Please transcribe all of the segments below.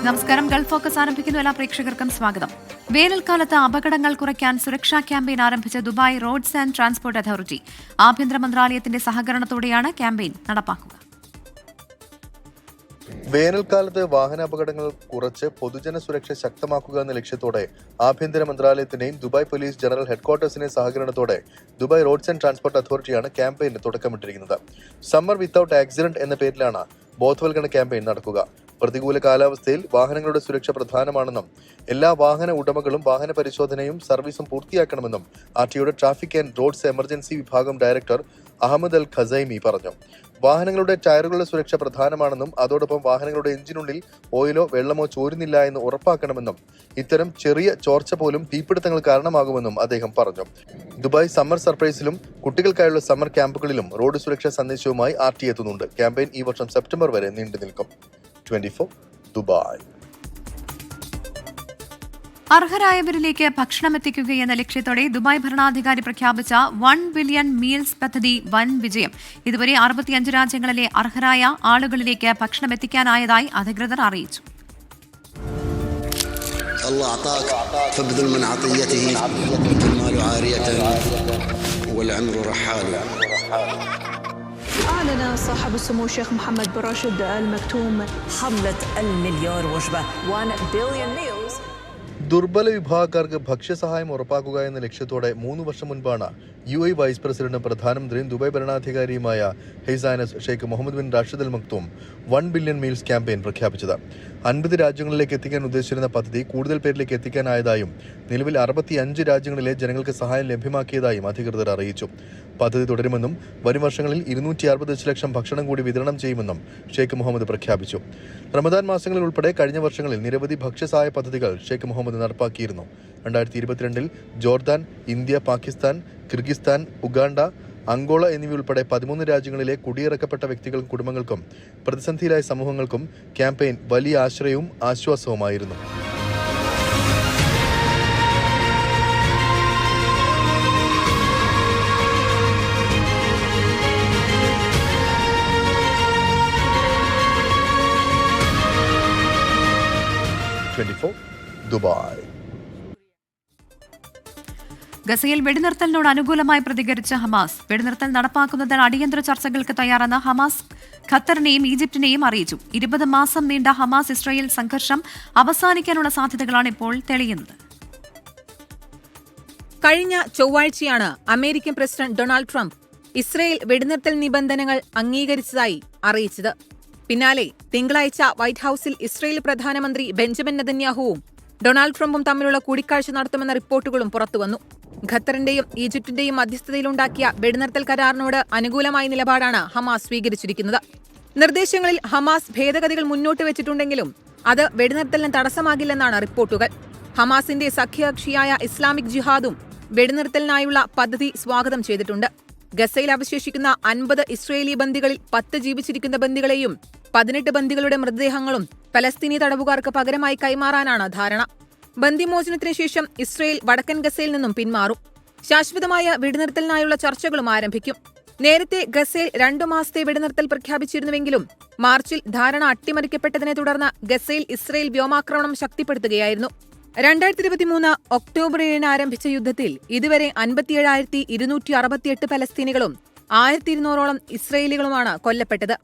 നമസ്കാരം. Gulf focus ആരംഭിക്കുന്നു. എല്ലാ പ്രേക്ഷകർക്കും സ്വാഗതം. വേനൽക്കാലത്ത് അപകടങ്ങൾ കുറയ്ക്കാൻ സുരക്ഷാ ക്യാമ്പയിൻ ആരംഭിച്ച Dubai roads and transport authority ആഭ്യന്തര മന്ത്രാലയത്തിന്റെ സഹകരണത്തോടെയാണ് ക്യാമ്പയിൻ നടപ്പാക്കുക. വേനൽക്കാലത്ത് വാഹനാപകടങ്ങൾ കുറച്ച് പൊതുജന സുരക്ഷ ശക്തമാക്കുക എന്ന ലക്ഷ്യത്തോടെ ആഭ്യന്തര മന്ത്രാലയത്തിന്റെയും ദുബായ് പോലീസ് ജനറൽ ഹെഡ്ക്വാർട്ടേഴ്സിന്റെയും സഹകരണത്തോടെ ദുബായ് റോഡ്സ് ആൻഡ് ട്രാൻസ്പോർട്ട് അതോറിറ്റിയാണ് ക്യാമ്പയിന് തുടക്കമിട്ടിരിക്കുന്നത്. സമ്മർ വിത്തൌട്ട് ആക്സിഡന്റ് എന്ന പേരിലാണ് ബോധവൽക്കരണ ക്യാമ്പയിൻ നടക്കുക. പ്രതികൂല കാലാവസ്ഥയിൽ വാഹനങ്ങളുടെ സുരക്ഷ പ്രധാനമാണെന്നും എല്ലാ വാഹന ഉടമകളും വാഹന പരിശോധനയും സർവീസും പൂർത്തിയാക്കണമെന്നും ആർടിഒയുടെ ട്രാഫിക് ആൻഡ് റോഡ്സ് എമർജൻസി വിഭാഗം ഡയറക്ടർ അഹമ്മദ് അൽ ഖസൈമി പറഞ്ഞു. വാഹനങ്ങളുടെ ടയറുകളുടെ സുരക്ഷ പ്രധാനമാണെന്നും അതോടൊപ്പം വാഹനങ്ങളുടെ എഞ്ചിനുള്ളിൽ ഓയിലോ വെള്ളമോ ചോരുന്നില്ല എന്ന് ഉറപ്പാക്കണമെന്നും ഇത്തരം ചെറിയ ചോർച്ച പോലും തീപിടുത്തങ്ങൾ കാരണമാകുമെന്നും അദ്ദേഹം പറഞ്ഞു. ദുബായ് സമ്മർ സർപ്രൈസിലും കുട്ടികൾക്കായുള്ള സമ്മർ ക്യാമ്പുകളിലും റോഡ് സുരക്ഷാ സന്ദേശവുമായി ആർടി എത്തുന്നുണ്ട്. ക്യാമ്പയിൻ ഈ വർഷം സെപ്റ്റംബർ വരെ നീണ്ടു നിൽക്കും. 24 ദുബായ്. അർഹരായവരിലേക്ക് ഭക്ഷണം എത്തിക്കുകയെന്ന ലക്ഷ്യത്തോടെ ദുബായ് ഭരണാധികാരി പ്രഖ്യാപിച്ച 1 ബില്യൺ മീൽസ് പദ്ധതി വൻ വിജയം. ഇതുവരെ 65 രാജ്യങ്ങളിലെ അർഹരായ ആളുകളിലേക്ക് ഭക്ഷണം എത്തിക്കാനായതായി അധികൃതർ അറിയിച്ചു. أعلن صاحب السمو الشيخ محمد بن راشد آل مكتوم حملة المليار وجبة 1 billion meals. ദുർബല വിഭാഗക്കാർക്ക് ഭക്ഷ്യസഹായം ഉറപ്പാക്കുക എന്ന ലക്ഷ്യത്തോടെ 3 വർഷം മുൻപാണ് UAE വൈസ് പ്രസിഡന്റും പ്രധാനമന്ത്രിയും ദുബായ് ഭരണാധികാരിയുമായ his Sheikh Mohammed bin Rashid Al Maktoum 1 billion meals campaign പ്രഖ്യാപിച്ചത്. 50 രാജ്യങ്ങളിലേക്ക് എത്തിക്കാൻ ഉദ്ദേശിച്ചിരുന്ന പദ്ധതി കൂടുതൽ പേരിലേക്ക് എത്തിക്കാനായതായും നിലവിൽ 65 രാജ്യങ്ങളിലെ ജനങ്ങൾക്ക് സഹായം ലഭ്യമാക്കിയതായും അധികൃതർ അറിയിച്ചു. പദ്ധതി തുടരുമെന്നും വരും വർഷങ്ങളിൽ 260 ദശലക്ഷം ഭക്ഷണം കൂടി വിതരണം ചെയ്യുമെന്നും ഷെയ്ഖ് മുഹമ്മദ് പ്രഖ്യാപിച്ചു. റമദാൻ മാസങ്ങളിൽ ഉൾപ്പെടെ കഴിഞ്ഞ വർഷങ്ങളിൽ നിരവധി ഭക്ഷ്യസഹായ പദ്ധതികൾ ഷെയ്ഖ് മുഹമ്മദ് നടപ്പാക്കിയിരുന്നു. 2022 Jordan, India, Pakistan, Kyrgyzstan, Uganda, Angola എന്നിവയുൾപ്പെടെ 13 രാജ്യങ്ങളിലെ കുടിയിറക്കപ്പെട്ട വ്യക്തികൾക്കും കുടുംബങ്ങൾക്കും പ്രതിസന്ധിയിലായ സമൂഹങ്ങൾക്കും ക്യാമ്പയിൻ വലിയ ആശ്രയവും ആശ്വാസവുമായിരുന്നു. ദുബായ്. ഗസയിൽ വെടിനിർത്തലിനോട് അനുകൂലമായി പ്രതികരിച്ച ഹമാസ് വെടിനിർത്തൽ നടപ്പാക്കുന്നതിന് അടിയന്തര ചർച്ചകൾക്ക് തയ്യാറെന്ന് ഹമാസ് ഖത്തറിനെയും ഈജിപ്തിനെയും അറിയിച്ചു. 20 മാസം നീണ്ട ഹമാസ് ഇസ്രായേൽ സംഘർഷം അവസാനിക്കാനുള്ള സാധ്യതകളാണ് ഇപ്പോൾ തെളിയുന്നത്. കഴിഞ്ഞ ചൊവ്വാഴ്ചയാണ് American president Donald Trump Israel വെടിനിർത്തൽ നിബന്ധനകൾ അംഗീകരിച്ചതായി അറിയിച്ചത്. പിന്നാലെ തിങ്കളാഴ്ച വൈറ്റ് ഹൌസിൽ ഇസ്രായേൽ പ്രധാനമന്ത്രി ബെഞ്ചമിൻ നെതന്യാഹുവും ഡൊണാൾഡ് ട്രംപും തമ്മിലുള്ള കൂടിക്കാഴ്ച നടത്തുമെന്ന റിപ്പോർട്ടുകളും പുറത്തുവന്നു. ഖത്തറിന്റെയും ഈജിപ്തിന്റെയും മധ്യസ്ഥതയിലുണ്ടാക്കിയ വെടിനിർത്തൽ കരാറിനോട് അനുകൂലമായ നിലപാടാണ് ഹമാസ് സ്വീകരിച്ചിരിക്കുന്നത്. നിർദ്ദേശങ്ങളിൽ ഹമാസ് ഭേദഗതികൾ മുന്നോട്ട് വെച്ചിട്ടുണ്ടെങ്കിലും അത് വെടിനിർത്തലിന് തടസ്സമാകില്ലെന്നാണ് റിപ്പോർട്ടുകൾ. ഹമാസിന്റെ സഖ്യകക്ഷിയായ ഇസ്ലാമിക് ജിഹാദും വെടിനിർത്തലിനായുള്ള പദ്ധതി സ്വാഗതം ചെയ്തിട്ടുണ്ട്. ഗസയിൽ അവശേഷിക്കുന്ന 50 ഇസ്രയേലി ബന്ദികളിൽ 10 ജീവിച്ചിരിക്കുന്ന ബന്ദികളെയും 18 ബന്ദികളുടെ മൃതദേഹങ്ങളും പലസ്തീനി തടവുകാർക്ക് പകരമായി കൈമാറാനാണ് ധാരണ. ബന്ദിമോചനത്തിന് ശേഷം ഇസ്രയേൽ വടക്കൻ ഗസയിൽ നിന്നും പിന്മാറും. ശാശ്വതമായ വെടിനിർത്തലിനായുള്ള ചർച്ചകളും ആരംഭിക്കും. നേരത്തെ ഗസയിൽ 2 മാസത്തെ വെടിനിർത്തൽ പ്രഖ്യാപിച്ചിരുന്നുവെങ്കിലും മാർച്ചിൽ ധാരണ അട്ടിമറിക്കപ്പെട്ടതിനെ തുടർന്ന് ഗസയിൽ ഇസ്രയേൽ വ്യോമാക്രമണം ശക്തിപ്പെടുത്തുകയായിരുന്നു. 2023 ഒക്ടോബർ 7 ആരംഭിച്ച യുദ്ധത്തിൽ ഇതുവരെ 57,268 പലസ്തീനികളും 1200ഓളം ഇസ്രയേലികളുമാണ് കൊല്ലപ്പെട്ടത്.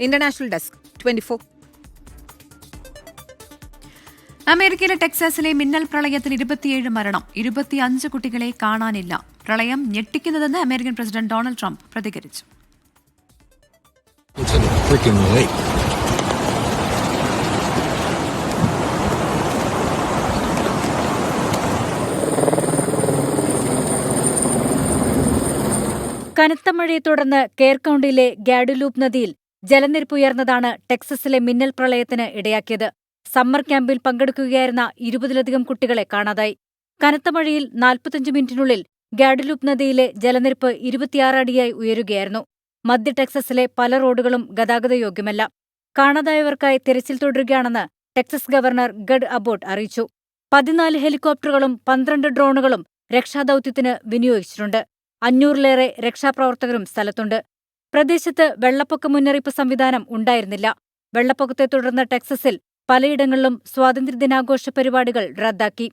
International desk 24. അമേരിക്കയിലെ ടെക്സാസിലെ മിന്നൽ പ്രളയത്തിൽ 27 മരണം, 25 കുട്ടികളെ കാണാനില്ല. പ്രളയം ഞെട്ടിക്കുന്നതെന്ന് അമേരിക്കൻ പ്രസിഡന്റ് ഡൊണാൾഡ് ട്രംപ് പ്രതികരിച്ചു. കനത്ത മഴയെ തുടർന്ന് കെയർ കൌണ്ടിയിലെ ഗാഡുലൂപ്പ് നദിയിൽ ജലനിരപ്പ് ഉയർന്നതാണ് ടെക്സസിലെ മിന്നൽ പ്രളയത്തിന് ഇടയാക്കിയത്. സമ്മർ ക്യാമ്പിൽ പങ്കെടുക്കുകയായിരുന്ന 20ലധികം കുട്ടികളെ കാണാതായി. കനത്ത മഴയിൽ 45 മിനിറ്റിനുള്ളിൽ ഗാഡുലൂപ്പ് നദിയിലെ ജലനിരപ്പ് 26 അടിയായി ഉയരുകയായിരുന്നു. മധ്യ ടെക്സസിലെ പല റോഡുകളും ഗതാഗതയോഗ്യമല്ല. കാണാതായവർക്കായി തിരച്ചിൽ തുടരുകയാണെന്ന് ടെക്സസ് ഗവർണർ ഗഡ് അബോട്ട് അറിയിച്ചു. 14 ഹെലികോപ്റ്ററുകളും 12 ഡ്രോണുകളും രക്ഷാദൌത്യത്തിന് വിനിയോഗിച്ചിട്ടുണ്ട്. 500-ലേറെ രക്ഷാപ്രവർത്തകരും സ്ഥലത്തുണ്ട്. പ്രദേശത്ത് വെള്ളപ്പൊക്ക മുന്നറിയിപ്പ് സംവിധാനം ഉണ്ടായിരുന്നില്ല. വെള്ളപ്പൊക്കത്തെ തുടർന്ന് ടെക്സസിൽ പലയിടങ്ങളിലും സ്വാതന്ത്ര്യദിനാഘോഷ പരിപാടികൾ റദ്ദാക്കി.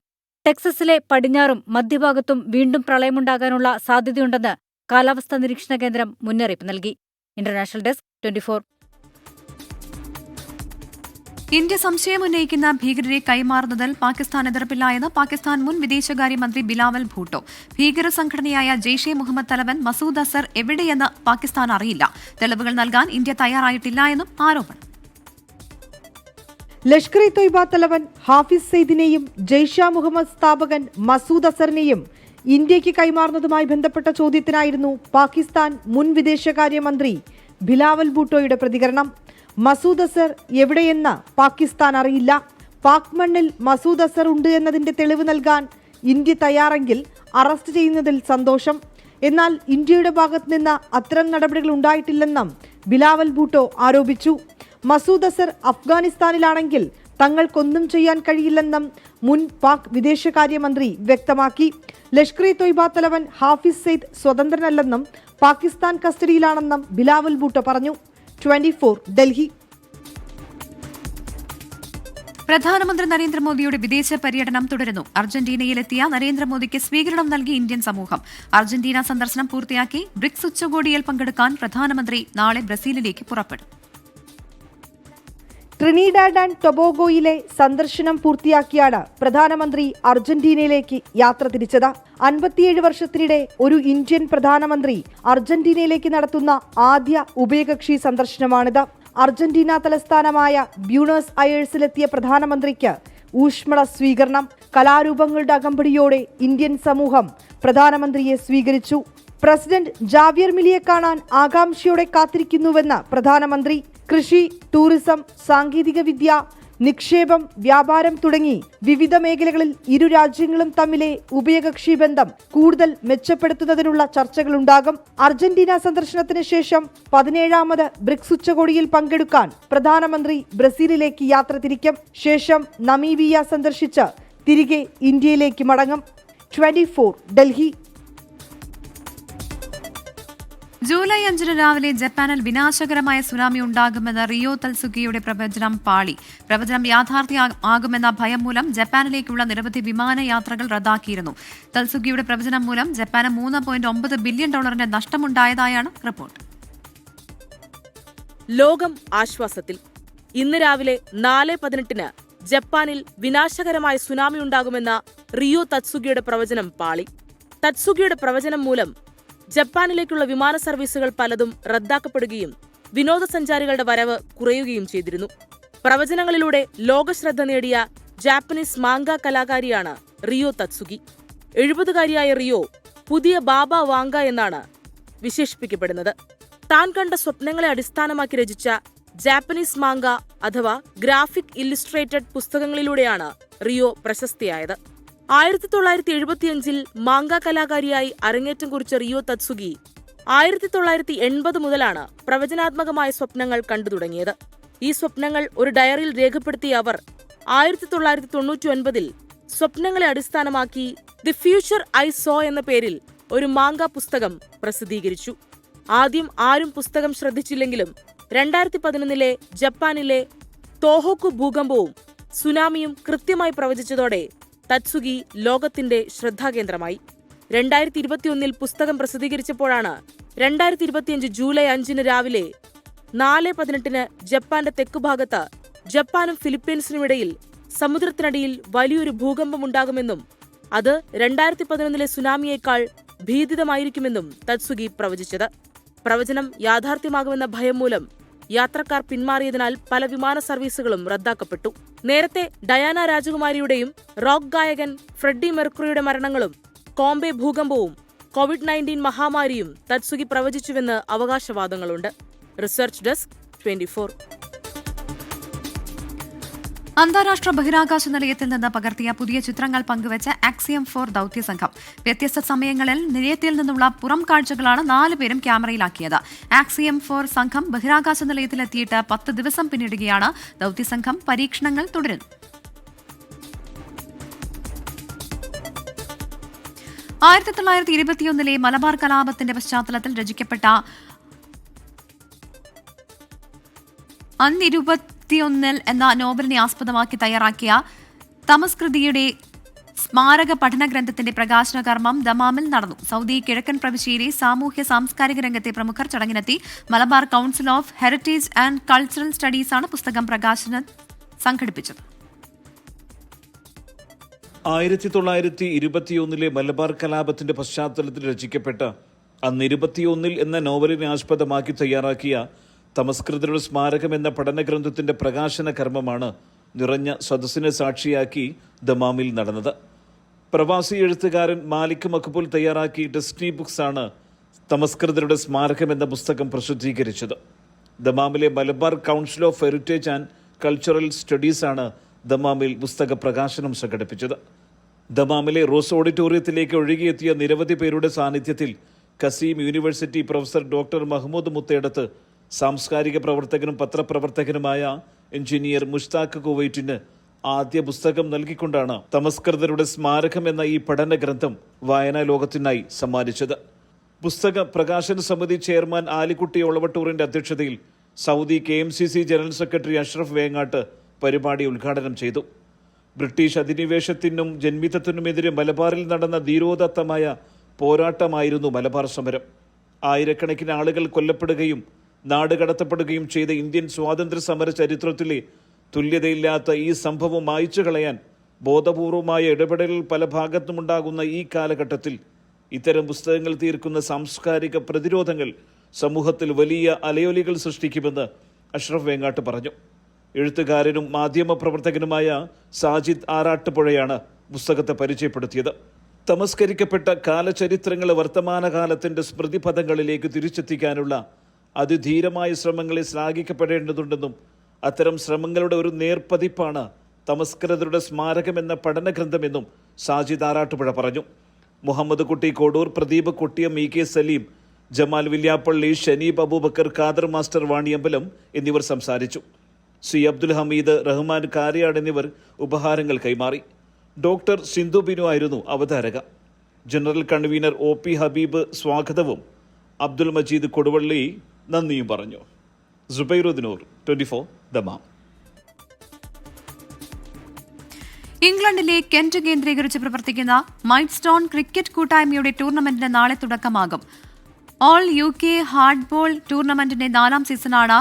ടെക്സസിലെ പടിഞ്ഞാറും മധ്യഭാഗത്തും വീണ്ടും പ്രളയമുണ്ടാകാനുള്ള സാധ്യതയുണ്ടെന്ന് കാലാവസ്ഥാ നിരീക്ഷണ കേന്ദ്രം മുന്നറിയിപ്പ് നൽകി. International desk 24. ഇന്ത്യ സംശയമുന്നയിക്കുന്ന ഭീകരരെ കൈമാറുന്നതിൽ പാകിസ്ഥാൻ എതിർപ്പില്ല എന്ന് പാകിസ്ഥാൻ മുൻ വിദേശകാര്യമന്ത്രി ബിലാവൽ ഭൂട്ടോ. ഭീകര സംഘടനയായ ജെയ്ഷെ മുഹമ്മദ് തലവൻ മസൂദ് അസർ എവിടെയെന്ന് പാകിസ്ഥാൻ അറിയില്ല. തെളിവുകൾ നൽകാൻ ഇന്ത്യ തയ്യാറായിട്ടില്ല എന്നും ആരോപണം. ലഷ്കർ ഇ തൊയ്ബ തലവൻ ഹാഫിസ് സെയ്ദിനെയും ജെയ്ഷെ മുഹമ്മദ് സ്ഥാപകൻ മസൂദ് അസറിനെയും ഇന്ത്യയ്ക്ക് കൈമാറുന്നതുമായി ബന്ധപ്പെട്ട ചോദ്യത്തിനായിരുന്നു പാകിസ്ഥാൻ മുൻ വിദേശകാര്യമന്ത്രി ബിലാവൽ ഭൂട്ടോയുടെ പ്രതികരണം. മസൂദ് അസർ എവിടെയെന്ന് പാകിസ്ഥാൻ അറിയില്ല. പാക് മണ്ണിൽ മസൂദ് അസർ ഉണ്ട് എന്നതിന്റെ തെളിവ് നൽകാൻ ഇന്ത്യ തയ്യാറെങ്കിൽ അറസ്റ്റ് ചെയ്യുന്നതിൽ സന്തോഷം. എന്നാൽ ഇന്ത്യയുടെ ഭാഗത്തുനിന്ന് അത്തരം നടപടികൾ ഉണ്ടായിട്ടില്ലെന്നും ബിലാവൽ ഭൂട്ടോ ആരോപിച്ചു. മസൂദ് അസർ അഫ്ഗാനിസ്ഥാനിലാണെങ്കിൽ തങ്ങൾക്കൊന്നും ചെയ്യാൻ കഴിയില്ലെന്നും മുൻ പാക് വിദേശകാര്യമന്ത്രി വ്യക്തമാക്കി. ലഷ്കർ ഇ തൊയ്ബ തലവൻ ഹാഫിസ് സെയ്ദ് സ്വതന്ത്രനല്ലെന്നും പാകിസ്ഥാൻ കസ്റ്റഡിയിലാണെന്നും ബിലാവൽ ഭൂട്ടോ പറഞ്ഞു. 24 ഡൽഹി. പ്രധാനമന്ത്രി നരേന്ദ്രമോദിയുടെ വിദേശ പര്യടനം തുടരുന്നു. അർജന്റീനയിലെത്തിയ നരേന്ദ്രമോദിക്ക് സ്വീകരണം നൽകി ഇന്ത്യൻ സമൂഹം. അർജന്റീന സന്ദർശനം പൂർത്തിയാക്കി ബ്രിക്സ് ഉച്ചകോടിയിൽ പങ്കെടുക്കാൻ പ്രധാനമന്ത്രി നാളെ ബ്രസീലിലേക്ക് പുറപ്പെടും. ട്രിനിഡാഡ് ആൻഡ് ടൊബാഗോയിലെ സന്ദർശനം പൂർത്തിയാക്കിയാണ് പ്രധാനമന്ത്രി അർജന്റീനയിലേക്ക് യാത്ര തിരിച്ചത്. 57 വർഷത്തിനിടെ ഒരു ഇന്ത്യൻ പ്രധാനമന്ത്രി അർജന്റീനയിലേക്ക് നടത്തുന്ന ആദ്യ ഉഭയകക്ഷി സന്ദർശനമാണിത്. അർജന്റീന തലസ്ഥാനമായ ബ്യൂണസ് അയേഴ്സിലെത്തിയ പ്രധാനമന്ത്രിക്ക് ഊഷ്മള സ്വീകരണം. കലാരൂപങ്ങളുടെ അകമ്പടിയോടെ ഇന്ത്യൻ സമൂഹം പ്രധാനമന്ത്രിയെ സ്വീകരിച്ചു. പ്രസിഡന്റ് ജാവിയർ മിലിയെ കാണാൻ ആകാംക്ഷയോടെ കാത്തിരിക്കുന്നുവെന്ന് പ്രധാനമന്ത്രി. കൃഷി, ടൂറിസം, സാങ്കേതികവിദ്യ, നിക്ഷേപം, വ്യാപാരം തുടങ്ങി വിവിധ മേഖലകളിൽ ഇരു രാജ്യങ്ങളും തമ്മിലെ ഉഭയകക്ഷി ബന്ധം കൂടുതൽ മെച്ചപ്പെടുത്തുന്നതിനുള്ള ചർച്ചകളുണ്ടാകും. അർജന്റീന സന്ദർശനത്തിന് ശേഷം 17ാമത് ബ്രിക്സ് ഉച്ചകോടിയിൽ പങ്കെടുക്കാൻ പ്രധാനമന്ത്രി ബ്രസീലിലേക്ക് യാത്ര തിരിക്കും. ശേഷം നമീബിയ സന്ദർശിച്ച് തിരികെ ഇന്ത്യയിലേക്ക് മടങ്ങും. 24 ഡൽഹി. ജൂലൈ 5 രാവിലെ ജപ്പാനിൽ വിനാശകരമായ സുനാമി ഉണ്ടാകുമെന്ന് റിയോ തൽസുഗിയുടെ പ്രവചനം പാളി. പ്രവചനം യാഥാർത്ഥ്യമാകുമെന്ന ഭയം മൂലം ജപ്പാനിലേക്കുള്ള നിരവധി വിമാനയാത്രകൾ റദ്ദാക്കിയിരുന്നു. തൽസുഗിയുടെ പ്രവചനം മൂലം ജപ്പാന് $3.9 ബില്യൺ നഷ്ടമുണ്ടായതായാണ് റിപ്പോർട്ട്. ലോകം ആശ്വാസത്തിൽ. ഇന്ന് രാവിലെ 4:18 ജപ്പാനിൽ വിനാശകരമായ സുനാമി ഉണ്ടാകുമെന്ന റിയോ തത്സുഗിയുടെ പ്രവചനം പാളി. തത്സുഗിയുടെ പ്രവചനം മൂലം ജപ്പാനിലേക്കുള്ള വിമാന സർവീസുകൾ പലതും റദ്ദാക്കപ്പെടുകയും വിനോദസഞ്ചാരികളുടെ വരവ് കുറയുകയും ചെയ്തിരുന്നു. പ്രവചനങ്ങളിലൂടെ ലോകശ്രദ്ധ നേടിയ ജാപ്പനീസ് മാംഗ കലാകാരിയാണ് റിയോ തത്സുഗി. 70-കാരിയായ റിയോ പുതിയ ബാബ വാങ്ക എന്നാണ് വിശേഷിപ്പിക്കപ്പെടുന്നത്. താൻ കണ്ട സ്വപ്നങ്ങളെ അടിസ്ഥാനമാക്കി രചിച്ച ജാപ്പനീസ് മാംഗ അഥവാ ഗ്രാഫിക് ഇല്ലുസ്ട്രേറ്റഡ് പുസ്തകങ്ങളിലൂടെയാണ് റിയോ പ്രശസ്തിയായത്. 1975 മാംഗ കലാകാരിയായി അരങ്ങേറ്റം കുറിച്ച റിയോ തത്സുഗി 1980 മുതലാണ് പ്രവചനാത്മകമായ സ്വപ്നങ്ങൾ കണ്ടു തുടങ്ങിയത്. ഈ സ്വപ്നങ്ങൾ ഒരു ഡയറിയിൽ രേഖപ്പെടുത്തിയ അവർ 1999 സ്വപ്നങ്ങളെ അടിസ്ഥാനമാക്കി ദി ഫ്യൂച്ചർ ഐ സോ എന്ന പേരിൽ ഒരു മാംഗ പുസ്തകം പ്രസിദ്ധീകരിച്ചു. ആദ്യം ആരും പുസ്തകം ശ്രദ്ധിച്ചില്ലെങ്കിലും 2011 ജപ്പാനിലെ തോഹോക്കു ഭൂകമ്പവും സുനാമിയും കൃത്യമായി പ്രവചിച്ചതോടെ തത്സുഗി ലോകത്തിന്റെ ശ്രദ്ധാകേന്ദ്രമായി. 2021 പുസ്തകം പ്രസിദ്ധീകരിച്ചപ്പോഴാണ് 2025 ജൂലൈ 5 രാവിലെ 4:18 ജപ്പാന്റെ തെക്കുഭാഗത്ത് ജപ്പാനും ഫിലിപ്പീൻസിനുമിടയിൽ സമുദ്രത്തിനടിയിൽ വലിയൊരു ഭൂകമ്പമുണ്ടാകുമെന്നും അത് 2011 സുനാമിയേക്കാൾ ഭീതിതമായിരിക്കുമെന്നും തത്സുഗി പ്രവചിച്ചത്. പ്രവചനം യാഥാർത്ഥ്യമാകുമെന്ന ഭയം മൂലം യാത്രക്കാർ പിന്മാറിയതിനാൽ പല വിമാന സർവീസുകളും റദ്ദാക്കപ്പെട്ടു. നേരത്തെ ഡയാന രാജകുമാരിയുടെയും റോക്ക് ഗായകൻ ഫ്രെഡി മെർക്കുറിയുടെ മരണങ്ങളും കോംബെ ഭൂകമ്പവും കോവിഡ്-19 മഹാമാരിയും തത്സുഗി പ്രവചിച്ചുവെന്ന് അവകാശവാദങ്ങളുണ്ട്. Research desk 24. അന്താരാഷ്ട്ര ബഹിരാകാശ നിലയത്തിൽ നിന്ന് പകർത്തിയ പുതിയ ചിത്രങ്ങൾ പങ്കുവച്ച ആക്സിയം 4 ദൌത്യസംഘം. വ്യത്യസ്ത സമയങ്ങളിൽ നിലയത്തിൽ നിന്നുള്ള പുറം കാഴ്ചകളാണ് 4 പേരും ക്യാമറയിലാക്കിയത്. ആക്സിയം 4 സംഘം ബഹിരാകാശ നിലയത്തിലെത്തിയിട്ട് 10 ദിവസം പിന്നിടുകയാണ്. ദൌത്യസംഘം പരീക്ഷണങ്ങൾ തുടരുന്നു. 1921 മലബാർ കലാപത്തിന്റെ പശ്ചാത്തലത്തിൽ രചിക്കപ്പെട്ട 2021 എന്ന നോവലിനെ ആസ്പദമാക്കി തയ്യാറാക്കിയ തമസ്കൃതിയുടെ സ്മാരക പഠന ഗ്രന്ഥത്തിന്റെ പ്രകാശന കർമ്മം ദമാമിൽ നടന്നു. സൗദി കിഴക്കൻ പ്രവിശ്യയിലെ സാമൂഹ്യ സാംസ്കാരിക രംഗത്തെ പ്രമുഖർ ചടങ്ങിനെത്തി. Malabar council of heritage and cultural സ്റ്റഡീസാണ് പുസ്തകം പ്രകാശനം സംഘടിപ്പിച്ചത്. 1921 മലബാർ കലാപത്തിന്റെ പശ്ചാത്തലത്തിൽ രചിക്കപ്പെട്ട അന്ന് 21 എന്ന നോവലിനെ ആസ്പദമാക്കി തയ്യാറാക്കിയ തമസ്കൃതരുടെ സ്മാരകം എന്ന പഠനഗ്രന്ഥത്തിന്റെ പ്രകാശന കർമ്മമാണ് നിറഞ്ഞ സദസ്സിനെ സാക്ഷിയാക്കി ദമാമിൽ നടന്നത്. പ്രവാസി എഴുത്തുകാരൻ മാലിക് മഖബൂൽ തയ്യാറാക്കി ഡെസ്റ്റിനി ബുക്സാണ് തമസ്കൃതരുടെ സ്മാരകം എന്ന പുസ്തകം പ്രസിദ്ധീകരിച്ചത്. ദമാമിലെ Malabar council of heritage and cultural സ്റ്റഡീസാണ് ദമാമിൽ പുസ്തക പ്രകാശനം സംഘടിപ്പിച്ചത്. ദമാമിലെ റോസ് ഓഡിറ്റോറിയത്തിലേക്ക് ഒഴുകിയെത്തിയ നിരവധി പേരുടെ സാന്നിധ്യത്തിൽ Qassim university professor doctor Mahmood Muthedath, സാംസ്കാരിക പ്രവർത്തകനും പത്രപ്രവർത്തകനുമായ എഞ്ചിനീയർ മുഷ്താഖ് കുവൈറ്റിന് ആദ്യ പുസ്തകം നൽകിക്കൊണ്ടാണ് തമസ്കൃതരുടെ സ്മാരകം എന്ന ഈ പഠന ഗ്രന്ഥം വായനാ ലോകത്തിനായി സമ്മാനിച്ചത്. പുസ്തക പ്രകാശന സമിതി ചെയർമാൻ ആലിക്കുട്ടി ഒളവട്ടൂറിന്റെ അധ്യക്ഷതയിൽ Saudi KMCC general secretary Ashraf Vengat പരിപാടി ഉദ്ഘാടനം ചെയ്തു. ബ്രിട്ടീഷ് അധിനിവേശത്തിനും ജന്മിത്തത്തിനുമെതിരെ മലബാറിൽ നടന്ന ധീരോദത്തമായ പോരാട്ടമായിരുന്നു മലബാർ സമരം. ആയിരക്കണക്കിന് ആളുകൾ കൊല്ലപ്പെടുകയും നാടുകടത്തപ്പെടുകയും ചെയ്ത ഇന്ത്യൻ സ്വാതന്ത്ര്യ സമര ചരിത്രത്തിലെ തുല്യതയില്ലാത്ത ഈ സംഭവം മായ്ച്ചു കളയാൻ ബോധപൂർവമായ ഇടപെടലുകൾ പല ഭാഗത്തുമുണ്ടാകുന്ന ഈ കാലഘട്ടത്തിൽ ഇത്തരം പുസ്തകങ്ങൾ തീർക്കുന്ന സാംസ്കാരിക പ്രതിരോധങ്ങൾ സമൂഹത്തിൽ വലിയ അലയൊലികൾ സൃഷ്ടിക്കുമെന്ന് അഷ്റഫ് വേങ്ങാട്ട് പറഞ്ഞു. എഴുത്തുകാരനും മാധ്യമപ്രവർത്തകനുമായ സാജിദ് ആറാട്ടുപുഴയാണ് പുസ്തകത്തെ പരിചയപ്പെടുത്തിയത്. തമസ്കരിക്കപ്പെട്ട കാലചരിത്രങ്ങളെ വർത്തമാനകാലത്തിന്റെ സ്മൃതിപഥങ്ങളിലേക്ക് തിരിച്ചെത്തിക്കാനുള്ള അതിധീരമായ ശ്രമങ്ങളെ ശ്ലാഘിക്കപ്പെടേണ്ടതുണ്ടെന്നും അത്തരം ശ്രമങ്ങളുടെ ഒരു നേർപ്പതിപ്പാണ് തമസ്കൃതരുടെ സ്മാരകം എന്ന പഠനഗ്രന്ഥമെന്നും സാജിദ് ആറാട്ടുപുഴ പറഞ്ഞു. മുഹമ്മദ് കുട്ടി കോടൂർ, പ്രദീപ് കുട്ടിയം, EK സലീം, ജമാൽ വില്യാപ്പള്ളി, ഷനീബ് അബൂബക്കർ, ഖാദർ മാസ്റ്റർ വാണിയമ്പലം എന്നിവർ സംസാരിച്ചു. സി അബ്ദുൽ ഹമീദ്, റഹ്മാൻ കാരിയാട് എന്നിവർ ഉപഹാരങ്ങൾ കൈമാറി. ഡോക്ടർ സിന്ധു ബിനു ആയിരുന്നു അവതാരക. ജനറൽ കൺവീനർ OP ഹബീബ് സ്വാഗതവും അബ്ദുൽ മജീദ് കൊടുവള്ളി നന്ദിയും പറഞ്ഞു. സുബൈറുദ്ദീനൂർ, 24 ദമാം. ഇംഗ്ലണ്ടിലെ കെന്റ് കേന്ദ്രീകരിച്ച് പ്രവർത്തിക്കുന്ന മൈൽസ്റ്റോൺ ക്രിക്കറ്റ് കൂട്ടായ്മയുടെ ടൂർണമെന്റിന് നാളെ തുടക്കമാകും. ഓൾ UK ഹാർഡ്ബോൾ ടൂർണമെന്റിന്റെ 4ാം സീസണാണ്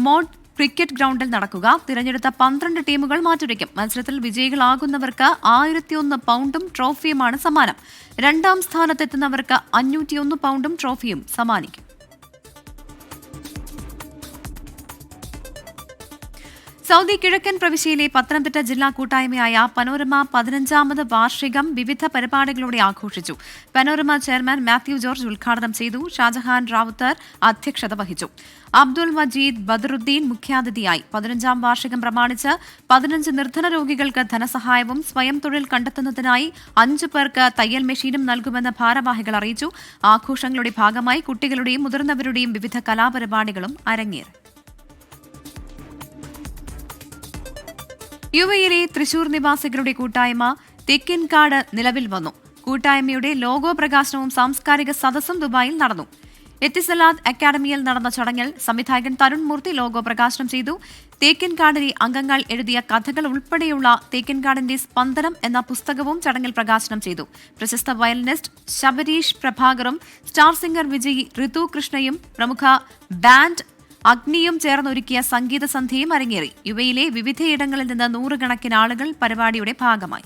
മോഡ് ക്രിക്കറ്റ് ഗ്രൗണ്ടിൽ നടക്കുക. തിരഞ്ഞെടുത്ത 12 ടീമുകൾ മാറ്റുരയ്ക്കും. മത്സരത്തിൽ വിജയികളാകുന്നവർക്ക് 1001 പൗണ്ടും ട്രോഫിയുമാണ് സമ്മാനം. 2ാം സ്ഥാനത്തെത്തുന്നവർക്ക് 501 പൗണ്ടും ട്രോഫിയും സമ്മാനിക്കും. സൗദി കിഴക്കൻ പ്രവിശ്യയിലെ പത്തനംതിട്ട ജില്ലാ കൂട്ടായ്മയായ പനോരമ 15ാമത് വാർഷികം വിവിധ പരിപാടികളോടെ ആഘോഷിച്ചു. പനോരമ ചെയർമാൻ മാത്യു ജോർജ് ഉദ്ഘാടനം ചെയ്തു. ഷാജഹാൻ റാവുത്തർ അധ്യക്ഷത വഹിച്ചു. അബ്ദുൾ മജീദ് ബദറുദ്ദീൻ മുഖ്യാതിഥിയായി. 15ാം വാർഷികം പ്രമാണിച്ച് 15 നിർധന രോഗികൾക്ക് ധനസഹായവും സ്വയം തൊഴിൽ കണ്ടെത്തുന്നതിനായി 5 പേർക്ക് തയ്യൽ മെഷീനും നൽകുമെന്ന് ഭാരവാഹികൾ അറിയിച്ചു. ആഘോഷങ്ങളുടെ ഭാഗമായി കുട്ടികളുടെയും മുതിർന്നവരുടെയും വിവിധ കലാപരിപാടികളും അരങ്ങേറി. UAE തൃശൂർ നിവാസികളുടെ കൂട്ടായ്മ തെക്കിൻകാട് നിലവിൽ വന്നു. കൂട്ടായ്മയുടെ ലോഗോ പ്രകാശനവും സാംസ്കാരിക സദസ്സും ദുബായിൽ നടന്നു. എത്തിസലാത്ത് അക്കാദമിയിൽ നടന്ന ചടങ്ങിൽ സംവിധായകൻ തരുൺ മൂർത്തി ലോഗോ പ്രകാശനം ചെയ്തു. തേക്കിൻകാടിലെ അംഗങ്ങൾ എഴുതിയ കഥകൾ ഉൾപ്പെടെയുള്ള തേക്കിൻകാടിന്റെ സ്പന്ദനം എന്ന പുസ്തകവും ചടങ്ങിൽ പ്രകാശനം ചെയ്തു. പ്രശസ്ത വയലിനിസ്റ്റ് ശബരീഷ് പ്രഭാകറും സ്റ്റാർ സിംഗർ വിജയ് ഋതു കൃഷ്ണയും പ്രമുഖ ബാൻഡ് അഗ്നിയും ചേർന്നൊരുക്കിയ സംഗീത സന്ധ്യയും അരങ്ങേറി. യുവയിലെ വിവിധയിടങ്ങളിൽ നിന്ന് നൂറുകണക്കിന് ആളുകൾ പരിപാടിയുടെ ഭാഗമായി.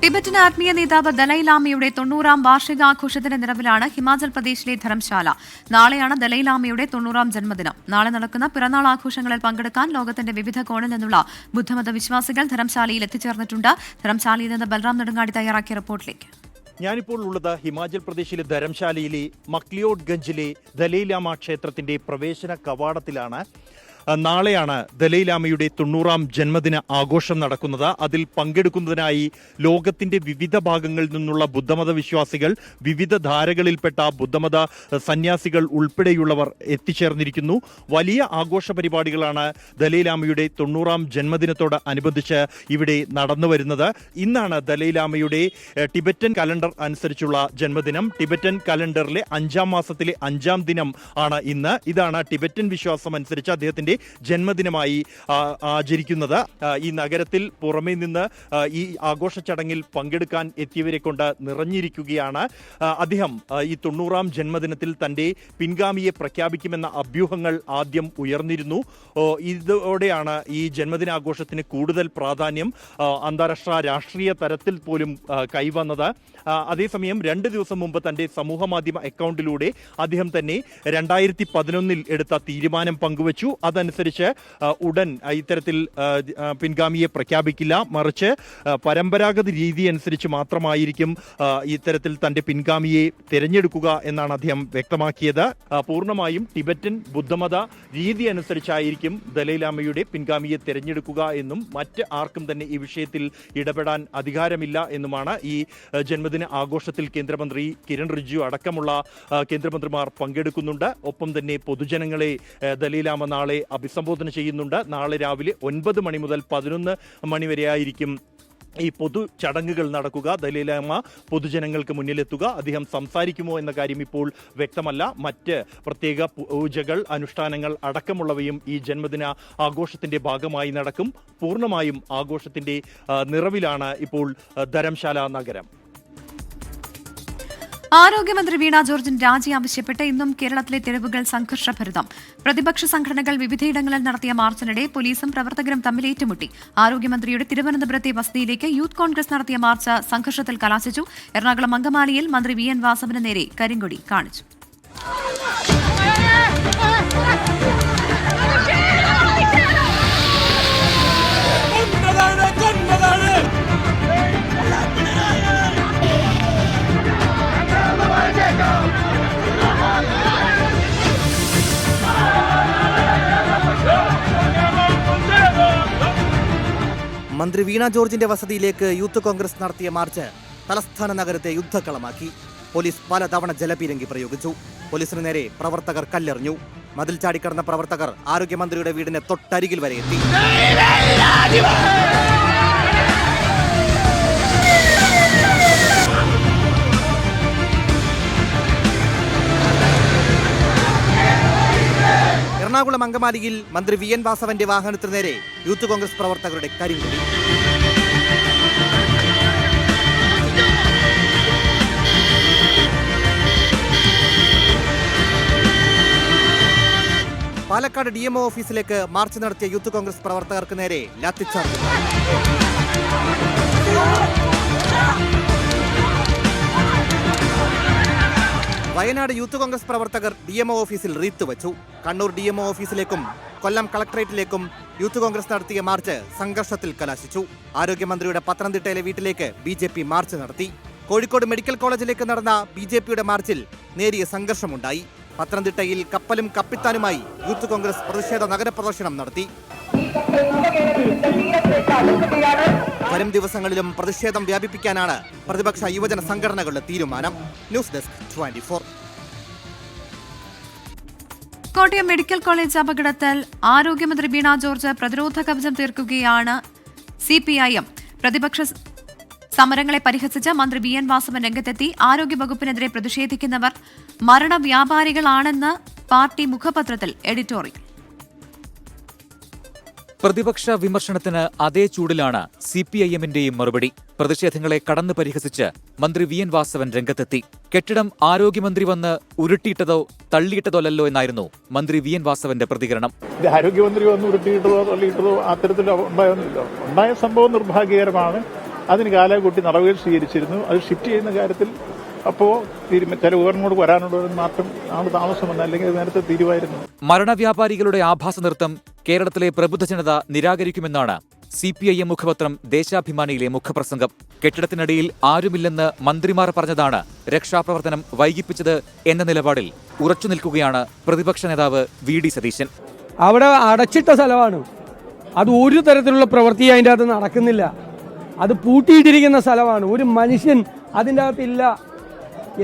ടിബറ്റൻ ആത്മീയ നേതാവ് ദലൈലാമയുടെ 90ാം വാർഷികാഘോഷത്തിന്റെ നിറവിലാണ് ഹിമാചൽ പ്രദേശിലെ ധരംശാല. നാളെയാണ് ദലൈലാമയുടെ 90ാം ജന്മദിനം. നാളെ നടക്കുന്ന പിറന്നാൾ ആഘോഷങ്ങളിൽ പങ്കെടുക്കാൻ ലോകത്തിന്റെ വിവിധ കോണിൽ നിന്നുള്ള ബുദ്ധമത വിശ്വാസികൾ ധരംശാലയിൽ എത്തിച്ചേർന്നിട്ടുണ്ട്. ധരംശാലയിൽ നിന്ന് ബൽറാം നെടുങ്ങാടി തയ്യാറാക്കിയ റിപ്പോർട്ടിലേക്ക്. ഞാനിപ്പോൾ ഉള്ളത് ഹിമാചൽ പ്രദേശിലെ ധരംശാലയിലെ മക്ലിയോഡ് ഗഞ്ചിലെ ദലൈലാമ ക്ഷേത്രത്തിന്റെ പ്രവേശന കവാടത്തിലാണ്. നാളെയാണ് ദലൈലാമയുടെ 90ാം ജന്മദിന ആഘോഷം നടക്കുന്നത്. അതിൽ പങ്കെടുക്കുന്നതിനായി ലോകത്തിന്റെ വിവിധ ഭാഗങ്ങളിൽ നിന്നുള്ള ബുദ്ധമത വിശ്വാസികൾ, വിവിധ ധാരകളിൽപ്പെട്ട ബുദ്ധമത സന്യാസികൾ ഉൾപ്പെടെയുള്ളവർ എത്തിച്ചേർന്നിരിക്കുന്നു. വലിയ ആഘോഷ പരിപാടികളാണ് ദലൈലാമയുടെ 90ാം ജന്മദിനത്തോട് അനുബന്ധിച്ച് ഇവിടെ നടന്നു വരുന്നത്. ഇന്നാണ് ദലൈലാമയുടെ ടിബറ്റൻ കലണ്ടർ അനുസരിച്ചുള്ള ജന്മദിനം. ടിബറ്റൻ കലണ്ടറിലെ 5ാം മാസത്തിലെ 5ാം ദിനം ആണ് ഇന്ന്. ഇതാണ് ടിബറ്റൻ വിശ്വാസം അനുസരിച്ച് അദ്ദേഹത്തിന്റെ ജന്മദിനമായി ആചരിക്കുന്നത്. ഈ നഗരത്തിൽ പുറമേ നിന്ന് ഈ ആഘോഷ ചടങ്ങിൽ പങ്കെടുക്കാൻ എത്തിയവരെ കൊണ്ട് നിറഞ്ഞിരിക്കുകയാണ്. അദ്ദേഹം ഈ 90-ാം ജന്മദിനത്തിൽ തൻ്റെ പിൻഗാമിയെ പ്രഖ്യാപിക്കുമെന്ന അഭ്യൂഹങ്ങൾ ആദ്യം ഉയർന്നിരുന്നു. ഇതോടെയാണ് ഈ ജന്മദിനാഘോഷത്തിന് കൂടുതൽ പ്രാധാന്യം അന്താരാഷ്ട്ര രാഷ്ട്രീയ തലത്തിൽ പോലും കൈവന്നത്. അതേസമയം 2 ദിവസം മുമ്പ് തൻ്റെ സമൂഹമാധ്യമ അക്കൗണ്ടിലൂടെ അദ്ദേഹം തന്നെ 2011 എടുത്ത തീരുമാനം പങ്കുവച്ചു. അതനുസരിച്ച് ഉടൻ ഇത്തരത്തിൽ പിൻഗാമിയെ പ്രഖ്യാപിക്കില്ല, മറിച്ച് പരമ്പരാഗത രീതി അനുസരിച്ച് മാത്രമായിരിക്കും ഇത്തരത്തിൽ തൻ്റെ പിൻഗാമിയെ തിരഞ്ഞെടുക്കുക എന്നാണ് അദ്ദേഹം വ്യക്തമാക്കിയത്. പൂർണ്ണമായും ടിബറ്റൻ ബുദ്ധമത രീതി അനുസരിച്ചായിരിക്കും ദലൈലാമയുടെ പിൻഗാമിയെ തിരഞ്ഞെടുക്കുക എന്നും മറ്റ് ആർക്കും തന്നെ ഈ വിഷയത്തിൽ ഇടപെടാൻ അധികാരമില്ല എന്നുമാണ്. ഈ ജന്മദിന ആഘോഷത്തിൽ കേന്ദ്രമന്ത്രി കിരൺ റിജിജു അടക്കമുള്ള കേന്ദ്രമന്ത്രിമാർ പങ്കെടുക്കുന്നുണ്ട്. ഒപ്പം തന്നെ പൊതുജനങ്ങളെ ദലൈലാമ നാളെ അഭിസംബോധന ചെയ്യുന്നുണ്ട്. നാളെ രാവിലെ 9 മണി മുതൽ 11 മണി വരെയായിരിക്കും ഈ പൊതു ചടങ്ങുകൾ നടക്കുക. ദലൈലാമ പൊതുജനങ്ങൾക്ക് മുന്നിലെത്തുക. അദ്ദേഹം സംസാരിക്കുമോ എന്ന കാര്യം ഇപ്പോൾ വ്യക്തമല്ല. മറ്റ് പ്രത്യേക പൂജകൾ, അനുഷ്ഠാനങ്ങൾ അടക്കമുള്ളവയും ഈ ജന്മദിന ആഘോഷത്തിന്റെ ഭാഗമായി നടക്കും. പൂർണ്ണമായും ആഘോഷത്തിന്റെ നിറവിലാണ് ഇപ്പോൾ ധരംശാല നഗരം. ആരോഗ്യമന്ത്രി വീണ ജോർജിന് രാജി ആവശ്യപ്പെട്ട് ഇന്നും കേരളത്തിലെ തെരുവുകൾ സംഘർഷഭരിതം. പ്രതിപക്ഷ സംഘടനകൾ വിവിധയിടങ്ങളിൽ നടത്തിയ മാർച്ചിനിടെ പോലീസും പ്രവർത്തകരും തമ്മിൽ ഏറ്റുമുട്ടി. ആരോഗ്യമന്ത്രിയുടെ തിരുവനന്തപുരത്തെ വസതിയിലേക്ക് യൂത്ത് കോൺഗ്രസ് നടത്തിയ മാർച്ച് സംഘർഷത്തിൽ കലാശിച്ചു. എറണാകുളം അങ്കമാലിയിൽ മന്ത്രി വി എൻ വാസവന് നേരെ കരിങ്കൊടി കാണിച്ചു. മന്ത്രി വീണ ജോർജിന്റെ വസതിയിലേക്ക് യൂത്ത് കോൺഗ്രസ് നടത്തിയ മാർച്ച് തലസ്ഥാന നഗരത്തെ യുദ്ധക്കളമാക്കി. പോലീസ് പലതവണ ജലപീരങ്കി പ്രയോഗിച്ചു. പോലീസിന് നേരെ പ്രവർത്തകർ കല്ലെറിഞ്ഞു. മതിൽ ചാടിക്കടന്ന പ്രവർത്തകർ ആരോഗ്യമന്ത്രിയുടെ വീടിന് തൊട്ടരികിൽ വരെ എത്തി. എറണാകുളം അങ്കമാലിയിൽ മന്ത്രി വി എൻ വാസവന്റെ വാഹനത്തിനു നേരെ യൂത്ത് കോൺഗ്രസ് പ്രവർത്തകരുടെ കരിങ്കൊടി. പാലക്കാട് DMO ഓഫീസിലേക്ക് മാർച്ച് നടത്തിയ യൂത്ത് കോൺഗ്രസ് പ്രവർത്തകർക്ക് നേരെ ലാത്തിച്ചാർജ്. വയനാട് യൂത്ത് കോൺഗ്രസ് പ്രവർത്തകർ DMO ഓഫീസിൽ റീത്ത് വച്ചു. കണ്ണൂർ DMO ഓഫീസിലേക്കും കൊല്ലം കളക്ടറേറ്റിലേക്കും യൂത്ത് കോൺഗ്രസ് നടത്തിയ മാർച്ച് സംഘർഷത്തിൽ കലാശിച്ചു. ആരോഗ്യമന്ത്രിയുടെ പത്തനംതിട്ടയിലെ വീട്ടിലേക്ക് BJP മാർച്ച് നടത്തി. കോഴിക്കോട് മെഡിക്കൽ കോളേജിലേക്ക് നടന്ന BJPയുടെ മാർച്ചിൽ നേരിയ സംഘർഷമുണ്ടായി. പത്തനംതിട്ടയിൽ കപ്പലും കപ്പിത്താനുമായി യൂത്ത് കോൺഗ്രസ് പ്രതിഷേധ നഗരപ്രദർശനം നടത്തി. വരും ദിവസങ്ങളിലും പ്രതിഷേധം വ്യാപിപ്പിക്കാനാണ് പ്രതിപക്ഷ യുവജന സംഘടനകളുടെ തീരുമാനം. News desk 24. Kottayam medical college അപകടത്തിൽ ആരോഗ്യമന്ത്രി വീണ ജോർജ് പ്രതിരോധ കവചം തീർക്കുകയാണ്. CPIM പ്രതിപക്ഷ സമരങ്ങളെ പരിഹസിച്ച് മന്ത്രി വി എൻ വാസവൻ രംഗത്തെത്തി. ആരോഗ്യവകുപ്പിനെതിരെ പ്രതിഷേധിക്കുന്നവർ മരണവ്യാപാരികളാണെന്ന് പാർട്ടി മുഖപത്രത്തിൽ എഡിറ്റോറിയൽ. പ്രതിപക്ഷ വിമർശനത്തിന് അതേ ചൂടിലാണ് CPIMന്റെയും മറുപടി. പ്രതിഷേധങ്ങളെ കടന്നു പരിഹസിച്ച് മന്ത്രി വി എൻ വാസവൻ രംഗത്തെത്തി. കെട്ടിടം ആരോഗ്യമന്ത്രി വന്ന് ഉരുട്ടിയിട്ടതോ തള്ളിയിട്ടതോ അല്ലല്ലോ എന്നായിരുന്നു മന്ത്രി വി എൻ വാസവന്റെ പ്രതികരണം. ആരോഗ്യമന്ത്രി വന്ന് ഉരുട്ടിയിട്ടതോ തള്ളിയിട്ടതോ അത്തരത്തിൽ ഉണ്ടായ സംഭവം നിർഭാഗ്യകരമാണ്. അതിന് കാലകൂട്ടി നടപടികൾ സ്വീകരിച്ചിരുന്നു. അത് ഷിഫ്റ്റ് ചെയ്യുന്ന കാര്യത്തിൽ അപ്പോൾ ചില ഉപകരണങ്ങളോട് വരാനുള്ളവരും മാത്രം താമസം വന്ന, അല്ലെങ്കിൽ നേരത്തെ തീരുമായിരുന്നു. മരണവ്യാപാരികളുടെ ആഭാസ നൃത്തം കേരളത്തിലെ പ്രബുദ്ധ ജനത നിരാകരിക്കുമെന്നാണ് CPIM മുഖപത്രം ദേശാഭിമാനിയിലെ മുഖപ്രസംഗം. കെട്ടിടത്തിനടിയിൽ ആരുമില്ലെന്ന് മന്ത്രിമാർ പറഞ്ഞതാണ് രക്ഷാപ്രവർത്തനം വൈകിപ്പിച്ചത് എന്ന നിലപാടിൽ ഉറച്ചു നിൽക്കുകയാണ് പ്രതിപക്ഷ നേതാവ് VD സതീശൻ. അവിടെ അടച്ചിട്ട സ്ഥലമാണ്. അത് ഒരു തരത്തിലുള്ള പ്രവൃത്തി അതിൻ്റെ അകത്ത് നടക്കുന്നില്ല. അത് പൂട്ടിയിട്ടിരിക്കുന്ന സ്ഥലമാണ്. ഒരു മനുഷ്യൻ അതിൻ്റെ അകത്തില്ല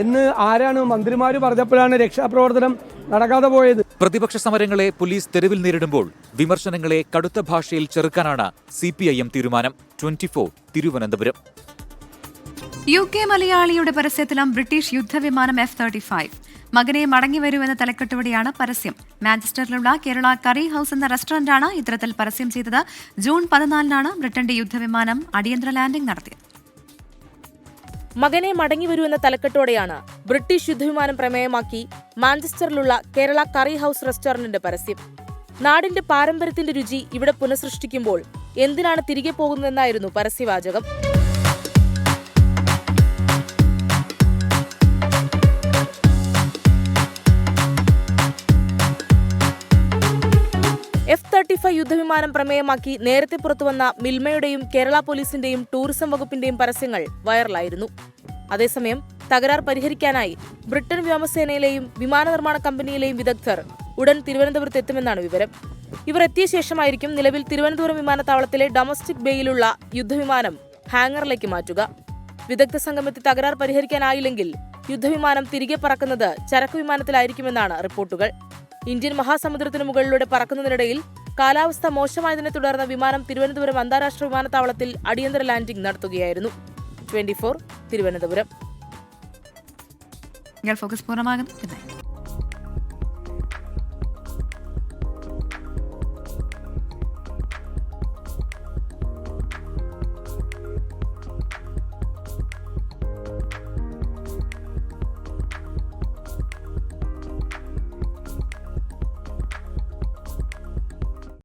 എന്ന് ആരാണ് മന്ത്രിമാർ പറഞ്ഞപ്പോഴാണ് രക്ഷാപ്രവർത്തനം നടക്കാതെ പോയത്. പ്രതിപക്ഷ സമരങ്ങളെ പോലീസ് തെരുവിൽ നേരിടുമ്പോൾ വിമർശനങ്ങളെ കടുത്ത ഭാഷയിൽ ചെറുക്കാനാണ് CPIM തീരുമാനം. 24 തിരുവനന്തപുരം. UK മലയാളിയുടെ പരസ്യത്തിലും ബ്രിട്ടീഷ് യുദ്ധവിമാനം F-35. മകനെ മടങ്ങിവരൂ എന്ന തലക്കെട്ടോടെയാണ് പരസ്യം. മാഞ്ചസ്റ്ററിലുള്ള കേരള കറി ഹൌസ് എന്ന റെസ്റ്റോറന്റാണ് ഇത്തരത്തിൽ പരസ്യം ചെയ്തത്. ജൂൺ 14-നാണ് ബ്രിട്ടന്റെ യുദ്ധവിമാനം അടിയന്തര ലാൻഡിംഗ് നടത്തിയത്. മകനെ മടങ്ങിവരൂ എന്ന തലക്കെട്ടോടെയാണ് ബ്രിട്ടീഷ് യുദ്ധവിമാനം പ്രമേയമാക്കി മാഞ്ചസ്റ്ററിലുള്ള കേരള കറി ഹൌസ് റെസ്റ്റോറന്റിന്റെ പരസ്യം. നാടിന്റെ പാരമ്പര്യത്തിന്റെ രുചി ഇവിടെ പുനഃസൃഷ്ടിക്കുമ്പോൾ എന്തിനാണ് തിരികെ പോകുന്നതെന്നായിരുന്നു പരസ്യവാചകം. F-35 യുദ്ധവിമാനം പ്രമേയമാക്കി നേരത്തെ പുറത്തുവന്ന മിൽമയുടെയും കേരള പോലീസിന്റെയും ടൂറിസം വകുപ്പിന്റെയും പരസ്യങ്ങൾ വൈറലായിരുന്നു. അതേസമയം തകരാർ പരിഹരിക്കാനായി ബ്രിട്ടൻ വ്യോമസേനയിലെയും വിമാന നിർമ്മാണ കമ്പനിയിലെയും വിദഗ്ധർ ഉടൻ തിരുവനന്തപുരത്ത് എത്തുമെന്നാണ് വിവരം. ഇവർ എത്തിയ ശേഷമായിരിക്കും നിലവിൽ തിരുവനന്തപുരം വിമാനത്താവളത്തിലെ ഡൊമസ്റ്റിക് ബേയിലുള്ള യുദ്ധവിമാനം ഹാങ്ങറിലേക്ക് മാറ്റുക. വിദഗ്ധ സംഘമെത്തി തകരാർ പരിഹരിക്കാനായില്ലെങ്കിൽ യുദ്ധവിമാനം തിരികെ പറക്കുന്നത് ചരക്ക് വിമാനത്തിലായിരിക്കുമെന്നാണ് റിപ്പോർട്ടുകൾ. ഇന്ത്യൻ മഹാസമുദ്രത്തിനു മുകളിലൂടെ പറക്കുന്നതിനിടയിൽ കാലാവസ്ഥ മോശമായതിനെ തുടർന്ന് വിമാനം തിരുവനന്തപുരം അന്താരാഷ്ട്ര വിമാനത്താവളത്തിൽ അടിയന്തര ലാൻഡിംഗ് നടത്തുകയായിരുന്നു. 24 തിരുവനന്തപുരം. ഫോക്കസ് പൂർണ്ണമാകുന്നു.